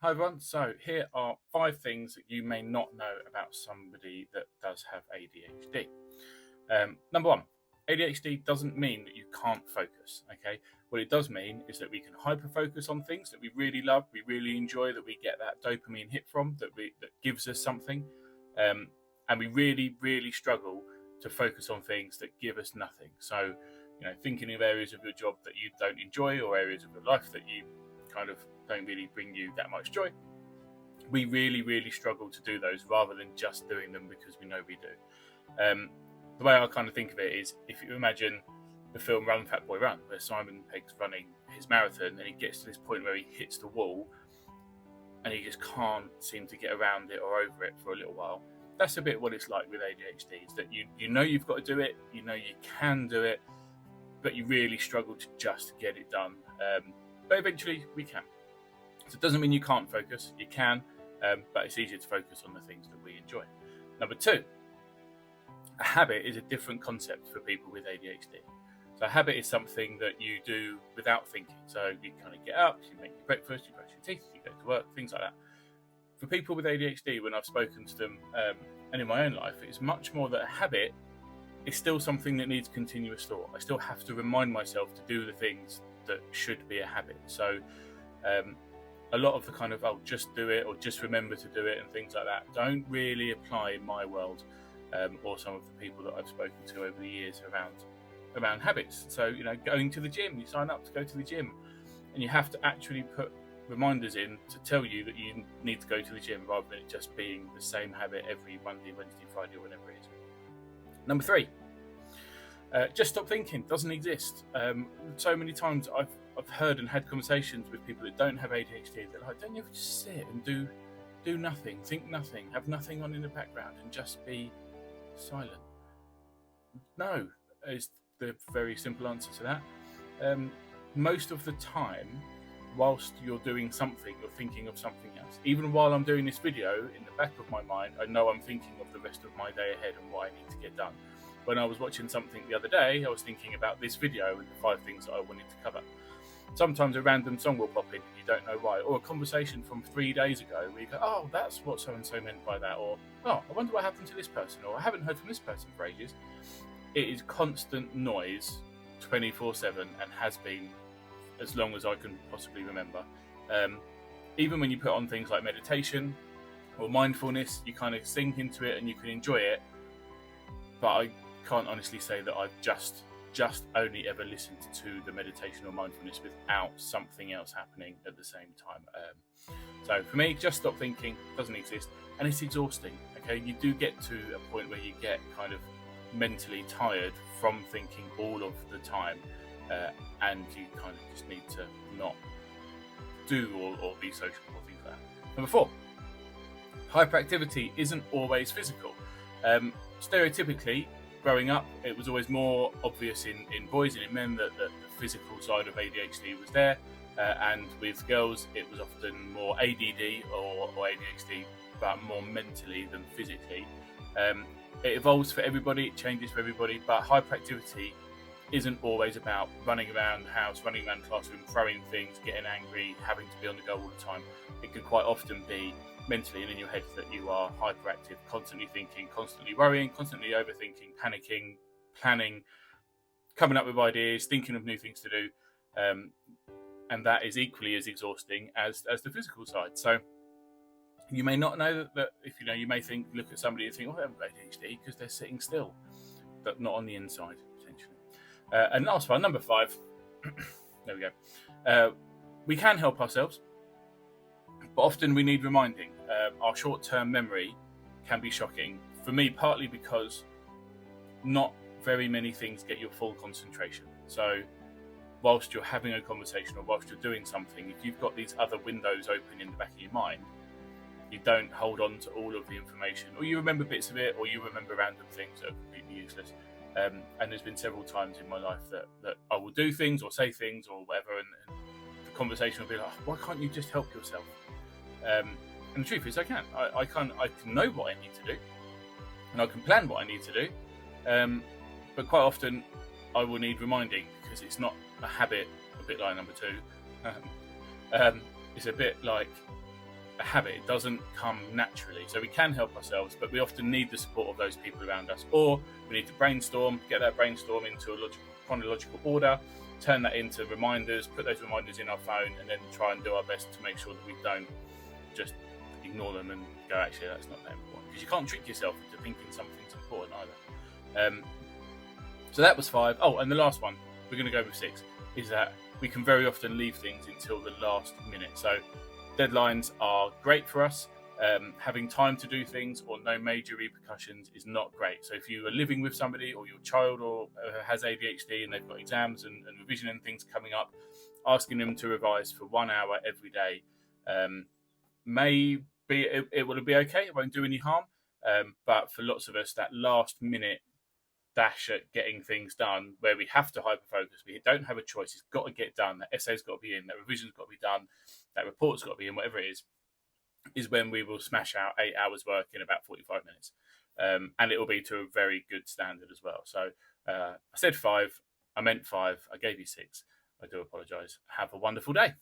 Hi everyone. So here are 5 things that you may not know about somebody that does have ADHD. Number one, ADHD doesn't mean that you can't focus. Okay, what it does mean is that we can hyper focus on things that we really love, we really enjoy, that we get that dopamine hit from, that gives us something, um, and we really struggle to focus on things that give us nothing. So, thinking of areas of your job that you don't enjoy or areas of your life that you kind of don't really bring you that much joy. We really struggle to do those rather than just doing them because we know we do. The way I kind of think of it is, if you imagine the film Run Fat Boy Run, where Simon Pegg's running his marathon and he gets to this point where he hits the wall and he just can't seem to get around it or over it for a little while. That's a bit what it's like with ADHD, is that you know you've got to do it, you know you can do it, but you really struggle to just get it done. But eventually we can. So it doesn't mean you can't focus, you can, but it's easier to focus on the things that we enjoy. Number two, a habit is a different concept for people with ADHD. So a habit is something that you do without thinking. So you kind of get up, you make your breakfast, you brush your teeth, you go to work, things like that. For people with ADHD, when I've spoken to them and in my own life, it's much more that a habit is still something that needs continuous thought. I still have to remind myself to do the things that should be a habit. So a lot of the kind of, just do it or just remember to do it and things like that don't really apply in my world, or some of the people that I've spoken to over the years around habits. So, going to the gym, you sign up to go to the gym and you have to actually put reminders in to tell you that you need to go to the gym, rather than it just being the same habit every Monday, Wednesday, Friday, or whenever it is. Number three, just stop thinking doesn't exist. So many times I've heard and had conversations with people that don't have ADHD. They're like, don't you ever just sit and do nothing, think nothing, have nothing on in the background and just be silent? No, is the very simple answer to that. Most of the time, whilst you're doing something, you're thinking of something else. Even while I'm doing this video, in the back of my mind, I know I'm thinking of the rest of my day ahead and what I need to get done. When I was watching something the other day, I was thinking about this video and the 5 things that I wanted to cover. Sometimes a random song will pop in and you don't know why, or a conversation from 3 days ago where you go, oh, that's what so-and-so meant by that, or, oh, I wonder what happened to this person, or I haven't heard from this person for ages. It is constant noise 24/7 and has been as long as I can possibly remember. Even when you put on things like meditation or mindfulness, you kind of sink into it and you can enjoy it, but I can't honestly say that I've just only ever listened to the meditation or mindfulness without something else happening at the same time. So for me, just stop thinking doesn't exist, and it's exhausting. Okay, you do get to a point where you get kind of mentally tired from thinking all of the time, and you kind of just need to not do or be social or things like that. Number 4, hyperactivity isn't always physical. Stereotypically, growing up, it was always more obvious in boys and in men that the physical side of ADHD was there, and with girls it was often more ADD or ADHD, but more mentally than physically. It evolves for everybody, it changes for everybody, but hyperactivity isn't always about running around the house, running around the classroom, throwing things, getting angry, having to be on the go all the time. It can quite often be mentally and in your head that you are hyperactive, constantly thinking, constantly worrying, constantly overthinking, panicking, planning, coming up with ideas, thinking of new things to do, and that is equally as exhausting as the physical side. So you may not know that if you may look at somebody and think, oh, they have ADHD because they're sitting still, but not on the inside potentially. And last one, number 5. There we go. We can help ourselves, but often we need reminding. Our short-term memory can be shocking. For me, partly because not very many things get your full concentration. So whilst you're having a conversation or whilst you're doing something, if you've got these other windows open in the back of your mind, you don't hold on to all of the information, or you remember bits of it, or you remember random things that are completely useless. And there's been several times in my life that I will do things or say things or whatever, and the conversation will be like, why can't you just help yourself? And the truth is, I can. I can know what I need to do, and I can plan what I need to do. But quite often, I will need reminding because it's not a habit. A bit like number 2. It's a bit like a habit. It doesn't come naturally. So we can help ourselves, but we often need the support of those people around us. Or we need to brainstorm, get that brainstorm into a chronological order, turn that into reminders, put those reminders in our phone, and then try and do our best to make sure that we don't just ignore them and go, actually, that's not that important. Because you can't trick yourself into thinking something's important either. So that was 5. Oh, and the last one, we're going to go with 6, is that we can very often leave things until the last minute. So deadlines are great for us. Having time to do things or no major repercussions is not great. So if you are living with somebody, or your child or has ADHD and they've got exams and revision and things coming up, asking them to revise for 1 hour every day may be, it will be okay. It won't do any harm. But for lots of us, that last minute dash at getting things done, where we have to hyper focus, we don't have a choice, it's got to get done, that essay's got to be in, that revision's got to be done, that report's got to be in, whatever it is when we will smash out 8 hours work in about 45 minutes. And it will be to a very good standard as well. So I said 5, I meant 5, I gave you 6. I do apologise. Have a wonderful day.